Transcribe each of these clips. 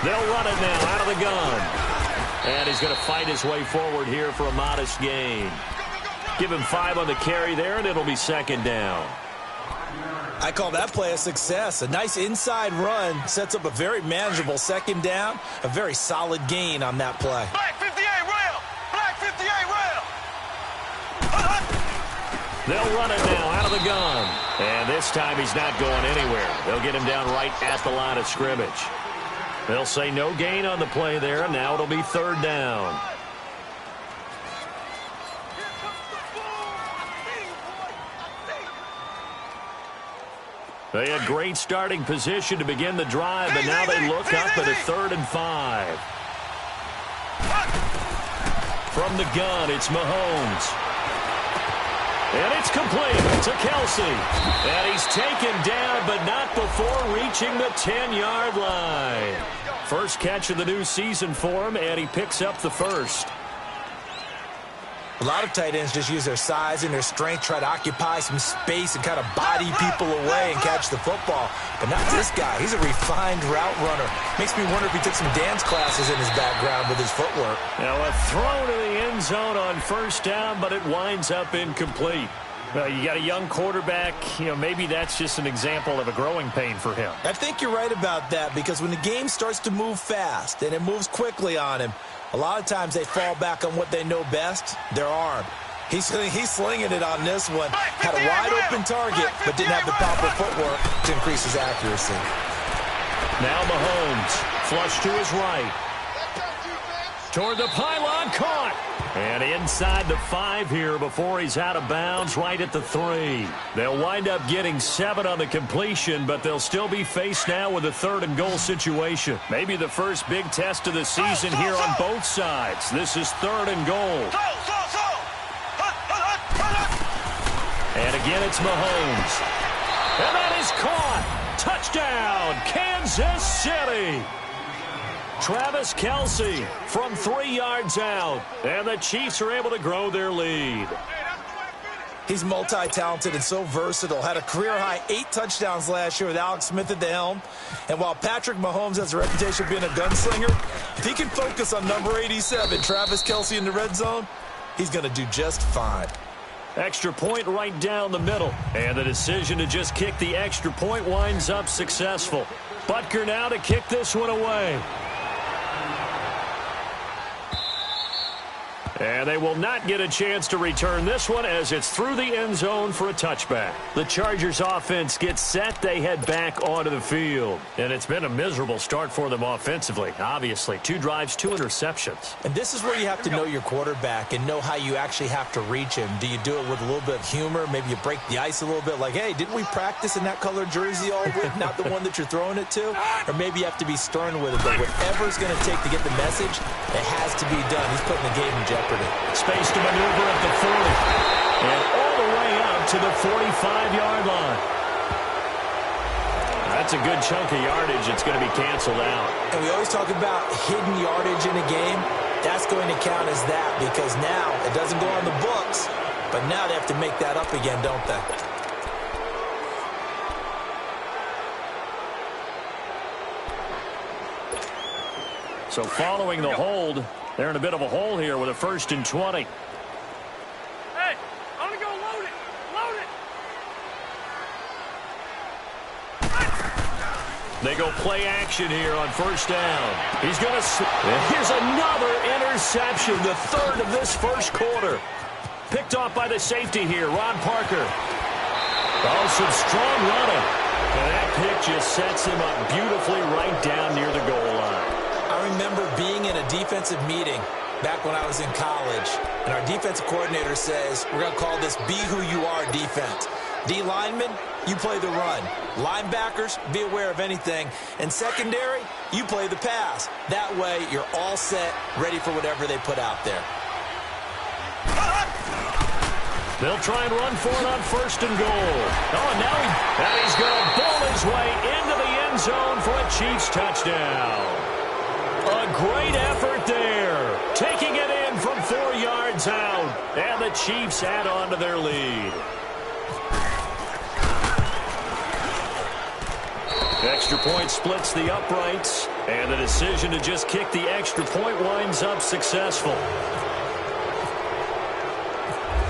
They'll run it now out of the gun. And he's going to fight his way forward here for a modest gain. Give him 5 on the carry there, and it'll be second down. I call that play a success. A nice inside run sets up a very manageable second down. A very solid gain on that play. Black 58 rail! Black 58 rail! They'll run it now out of the gun. And this time he's not going anywhere. They'll get him down right at the line of scrimmage. They'll say no gain on the play there, and now it'll be third down. They had great starting position to begin the drive, but now they look up at a 3rd and 5. From the gun, it's Mahomes. And it's complete to Kelsey. And he's taken down, but not before reaching the 10-yard line. First catch of the new season for him, and he picks up the first. A lot of tight ends just use their size and their strength, try to occupy some space and kind of body people away and catch the football. But not this guy. He's a refined route runner. Makes me wonder if he took some dance classes in his background with his footwork. Now a throw to the end zone on first down, but it winds up incomplete. Well, you got a young quarterback. Maybe that's just an example of a growing pain for him. I think you're right about that, because when the game starts to move fast and it moves quickly on him, a lot of times they fall back on what they know best, their arm. He's slinging it on this one. Had a wide-open target, but didn't have the proper footwork to increase his accuracy. Now Mahomes, flush to his right. Toward the pylon, caught. And inside the 5 here before he's out of bounds, right at the 3. They'll wind up getting 7 on the completion, but they'll still be faced now with a 3rd and goal situation. Maybe the first big test of the season here on both sides. This is 3rd and goal. And again, it's Mahomes. And that is caught. Touchdown, Kansas City. Travis Kelce from 3 yards out. And the Chiefs are able to grow their lead. He's multi-talented and so versatile. Had a career-high 8 touchdowns last year with Alex Smith at the helm. And while Patrick Mahomes has a reputation of being a gunslinger, if he can focus on number 87, Travis Kelce in the red zone, he's going to do just fine. Extra point right down the middle. And the decision to just kick the extra point winds up successful. Butker now to kick this one away. And they will not get a chance to return this one as it's through the end zone for a touchback. The Chargers offense gets set. They head back onto the field. And it's been a miserable start for them offensively. Obviously, 2 drives, 2 interceptions. And this is where you have to know your quarterback and know how you actually have to reach him. Do you do it with a little bit of humor? Maybe you break the ice a little bit like, hey, didn't we practice in that colored jersey all week? Not the one that you're throwing it to? Or maybe you have to be stern with it. But whatever it's going to take to get the message, it has to be done. He's putting the game in jeopardy. Space to maneuver at the 40. And all the way up to the 45-yard line. That's a good chunk of yardage. It's going to be canceled out. And we always talk about hidden yardage in a game. That's going to count as that, because now it doesn't go on the books, but now they have to make that up again, don't they? So following the hold, they're in a bit of a hole here with a 1st and 20. Hey, I'm going to go load it. Load it. They go play action here on 1st down. He's going to... Here's another interception, the 3rd of this 1st quarter. Picked off by the safety here, Ron Parker. Oh, some strong running. And that pick just sets him up beautifully right down near the goal line. I remember being in a defensive meeting back when I was in college, and our defensive coordinator says, we're going to call this Be Who You Are defense. D linemen, you play the run. Linebackers, be aware of anything. And secondary, you play the pass. That way, you're all set, ready for whatever they put out there. They'll try and run for it on 1st and goal. Oh, and now he's going to bowl his way into the end zone for a Chiefs touchdown. A great effort there. Taking it in from 4 yards out. And the Chiefs add on to their lead. Extra point splits the uprights. And the decision to just kick the extra point winds up successful.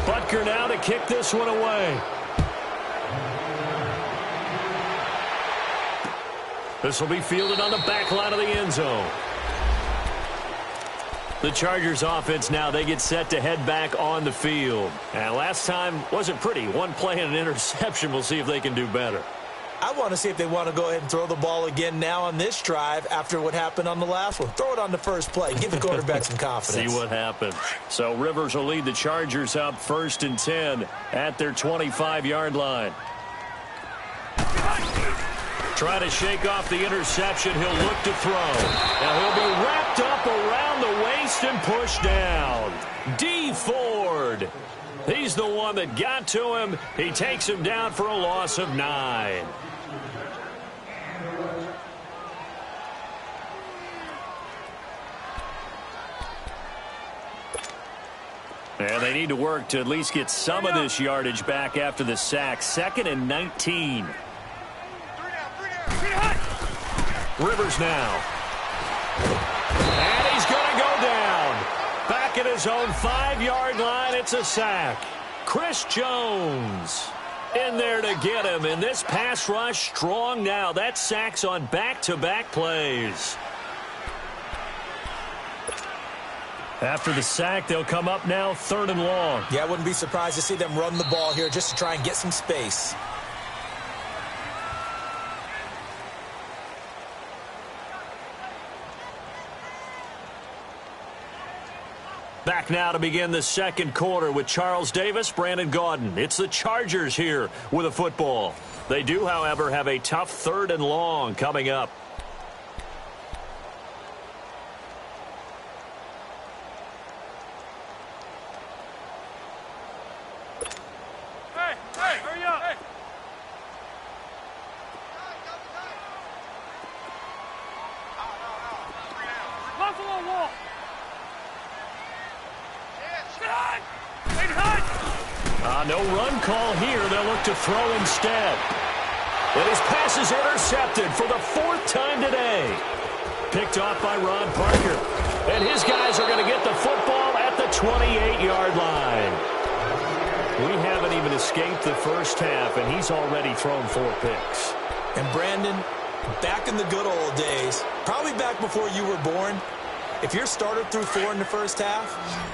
Butker now to kick this one away. This will be fielded on the back line of the end zone. The Chargers offense now, they get set to head back on the field. And last time wasn't pretty. One play and an interception. We'll see if they can do better. I want to see if they want to go ahead and throw the ball again now on this drive after what happened on the last one. Throw it on the first play. Give the quarterback some confidence. See what happens. So Rivers will lead the Chargers up 1st and 10 at their 25-yard line. Try to shake off the interception. He'll look to throw. Now he'll be wrapped up around the waist and pushed down. D. Ford. He's the one that got to him. He takes him down for a loss of 9. And they need to work to at least get some of this yardage back after the sack. 2nd and 19. Rivers now. And he's going to go down. Back at his own 5-yard line, it's a sack. Chris Jones in there to get him. And this pass rush strong now. That sack's on back-to-back plays. After the sack, they'll come up now 3rd and long. Yeah, I wouldn't be surprised to see them run the ball here just to try and get some space. Back now to begin the second quarter with Charles Davis, Brandon Gaudin. It's the Chargers here with a football. They do, however, have a tough 3rd and long coming up. Hey, hurry up. Hey. Buffalo wall. No run call here. They'll look to throw instead. And his pass is intercepted for the 4th time today. Picked off by Ron Parker. And his guys are going to get the football at the 28-yard line. We haven't even escaped the first half, and he's already thrown 4 picks. And Brandon, back in the good old days, probably back before you were born, if your starter threw 4 in the first half,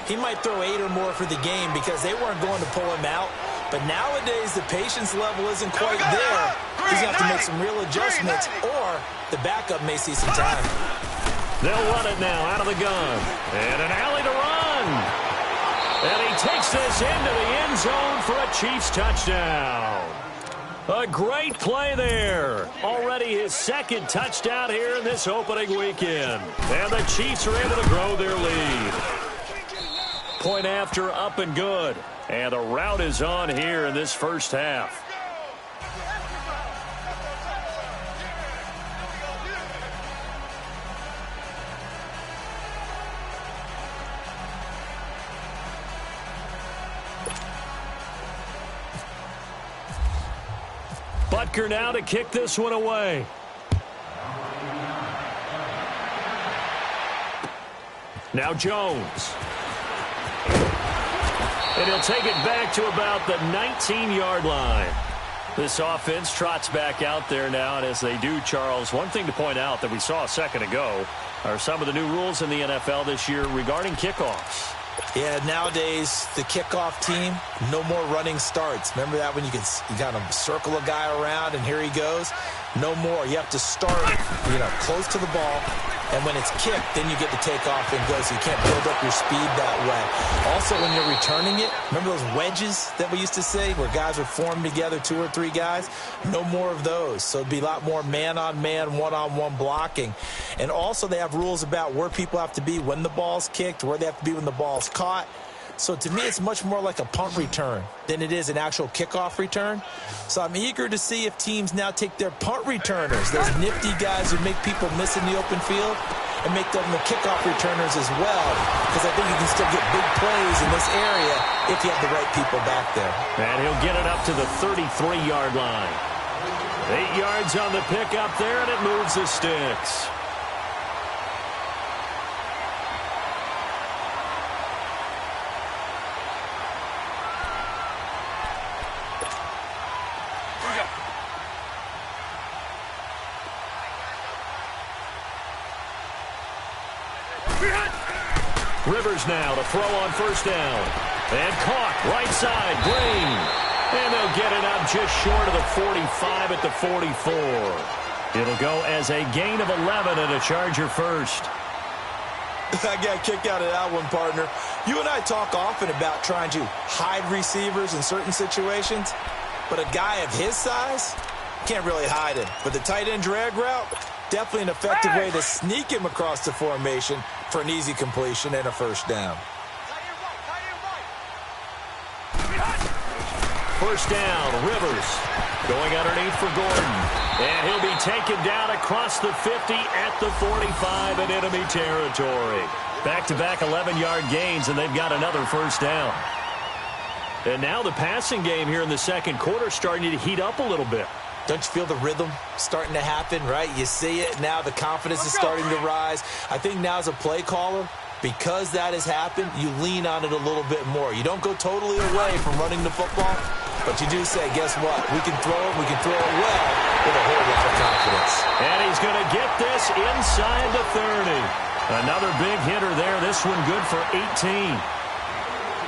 he might throw 8 or more for the game because they weren't going to pull him out. But nowadays, the patience level isn't quite there. He's going to have to make some real adjustments, or the backup may see some time. They'll run it now out of the gun. And an alley to run. And he takes this into the end zone for a Chiefs touchdown. A great play there. Already his 2nd touchdown here in this opening weekend. And the Chiefs are able to grow their lead. Point after, up and good. And the route is on here in this first half. Butker now to kick this one away. Now Jones. And he'll take it back to about the 19-yard line. This offense trots back out there now, and as they do, Charles, one thing to point out that we saw a second ago are some of the new rules in the NFL this year regarding kickoffs. Yeah, nowadays, the kickoff team, no more running starts. Remember that when you kind of circle a guy around and here he goes? No more. You have to start, close to the ball. And when it's kicked, then you get to take off and go, so you can't build up your speed that way. Also, when you're returning it, remember those wedges that we used to say where guys would form together, 2 or 3 guys? No more of those. So it'd be a lot more man-on-man, one-on-one blocking. And also, they have rules about where people have to be when the ball's kicked, where they have to be when the ball's caught. So to me, it's much more like a punt return than it is an actual kickoff return. So I'm eager to see if teams now take their punt returners, those nifty guys who make people miss in the open field, and make them the kickoff returners as well, because I think you can still get big plays in this area if you have the right people back there. And he'll get it up to the 33-yard line. 8 yards on the pick up there, and it moves the sticks. Rivers now to throw on first down. And caught right side, Green. And they'll get it up just short of the 45 at the 44. It'll go as a gain of 11 and a Charger first. I got a kick out of that one, partner. You and I talk often about trying to hide receivers in certain situations, but a guy of his size can't really hide him. But the tight end drag route, definitely an effective way to sneak him across the formation for an easy completion and a first down. First down, Rivers going underneath for Gordon. And he'll be taken down across the 50 at the 45 in enemy territory. Back-to-back 11-yard gains, and they've got another first down. And now the passing game here in the second quarter starting to heat up a little bit. Don't you feel the rhythm starting to happen, right? You see it now. The confidence is starting to rise. I think now as a play caller, because that has happened, you lean on it a little bit more. You don't go totally away from running the football, but you do say, guess what? We can throw it well with a whole lot of confidence. And he's going to get this inside the 30. Another big hitter there. This one good for 18.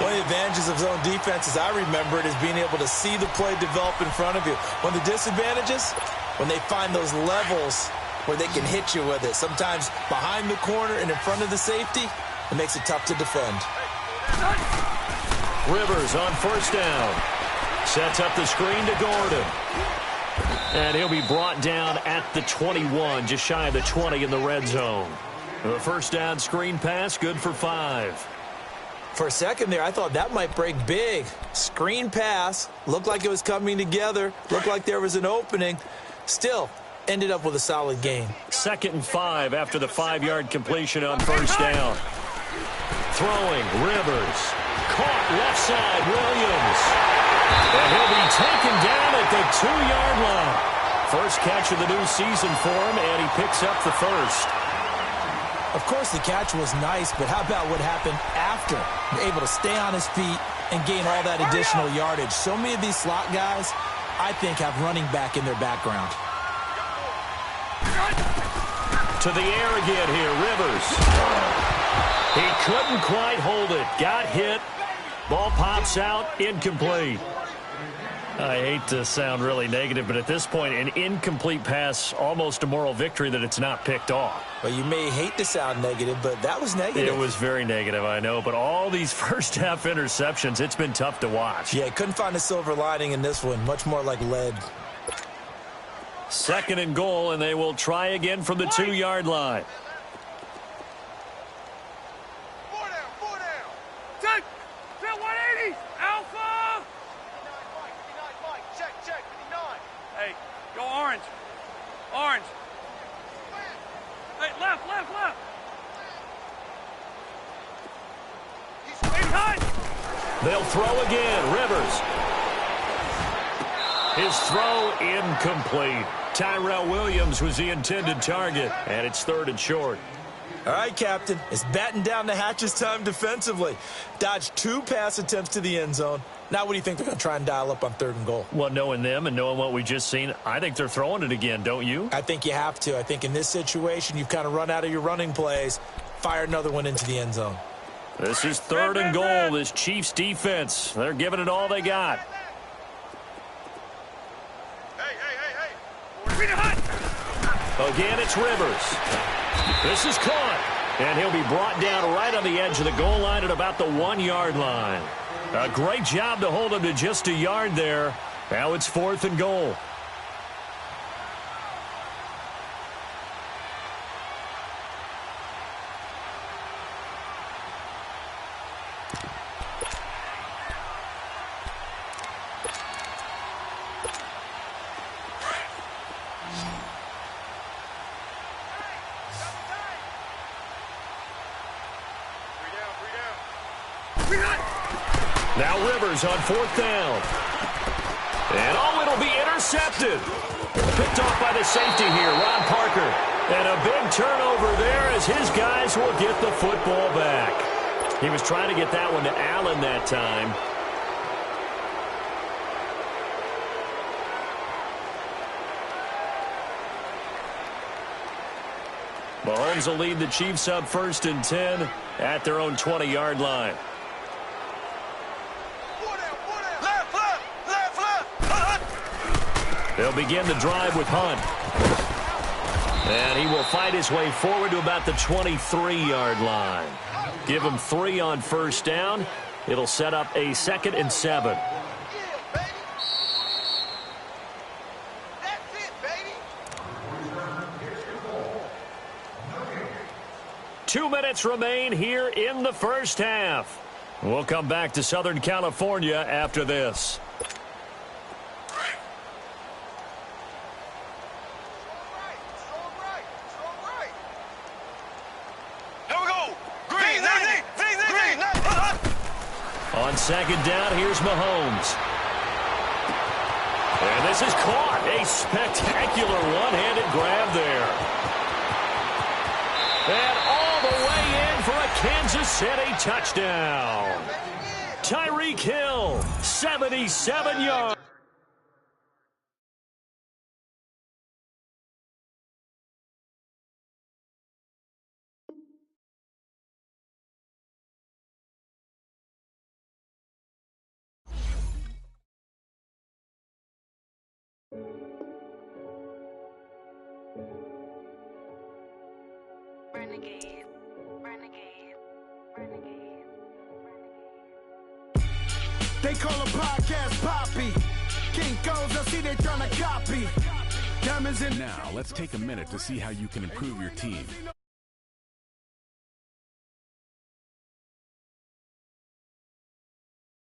One of the advantages of zone defense, as I remember it, is being able to see the play develop in front of you. One of the disadvantages, when they find those levels where they can hit you with it, sometimes behind the corner and in front of the safety, it makes it tough to defend. Rivers on first down. Sets up the screen to Gordon. And he'll be brought down at the 21, just shy of the 20 in the red zone. The first down screen pass, good for 5. For a second there, I thought that might break big. Screen pass, looked like it was coming together, looked like there was an opening. Still, ended up with a solid gain. 2nd and 5 after the 5-yard completion on first down. Throwing, Rivers. Caught left side, Williams. And he'll be taken down at the 2-yard line. First catch of the new season for him, and he picks up the first. Of course, the catch was nice, but how about what happened after? Able to stay on his feet and gain all that additional yardage. So many of these slot guys, I think, have running back in their background. To the air again here, Rivers. He couldn't quite hold it. Got hit. Ball pops out, incomplete. I hate to sound really negative, but at this point, an incomplete pass, almost a moral victory that it's not picked off. Well, you may hate to sound negative, but that was negative. It was very negative, I know, but all these first-half interceptions, it's been tough to watch. Yeah, couldn't find a silver lining in this one, much more like lead. 2nd and goal, and they will try again from the 2-yard line. 4 down. Check. 180. Alpha. Mike. Check. 59. Hey, go orange. Orange. Hey, left. He's hot. They'll throw again. Rivers. His throw incomplete. Tyrell Williams was the intended target, and it's 3rd and short. All right, Captain. It's batten down the hatches time defensively. Dodged 2 pass attempts to the end zone. Now what do you think they're going to try and dial up on 3rd and goal? Well, knowing them and knowing what we just seen, I think they're throwing it again, don't you? I think you have to. I think in this situation, you've kind of run out of your running plays. Fire another one into the end zone. This is 3rd and goal, this Chiefs defense. They're giving it all they got. Again, it's Rivers. This is caught. And he'll be brought down right on the edge of the goal line at about the 1-yard line. A great job to hold him to just a yard there. Now it's 4th and goal. Now Rivers on 4th down. And it'll be intercepted. Picked off by the safety here, Ron Parker. And a big turnover there as his guys will get the football back. He was trying to get that one to Allen that time. Mahomes will lead the Chiefs up 1st and 10 at their own 20-yard line. They'll begin the drive with Hunt. And he will fight his way forward to about the 23-yard line. Give him 3 on 1st down. It'll set up a 2nd and 7. 2 minutes remain here in the first half. We'll come back to Southern California after this. On 2nd down, here's Mahomes. And this is caught. A spectacular one-handed grab there. And all the way in for a Kansas City touchdown. Tyreek Hill, 77 yards. Renegade, renegade, renegade, renegade. They call a podcast Poppy. Kinkos, I see they tryna copy. Diamonds in. Now, let's take a minute to see how you can improve your team.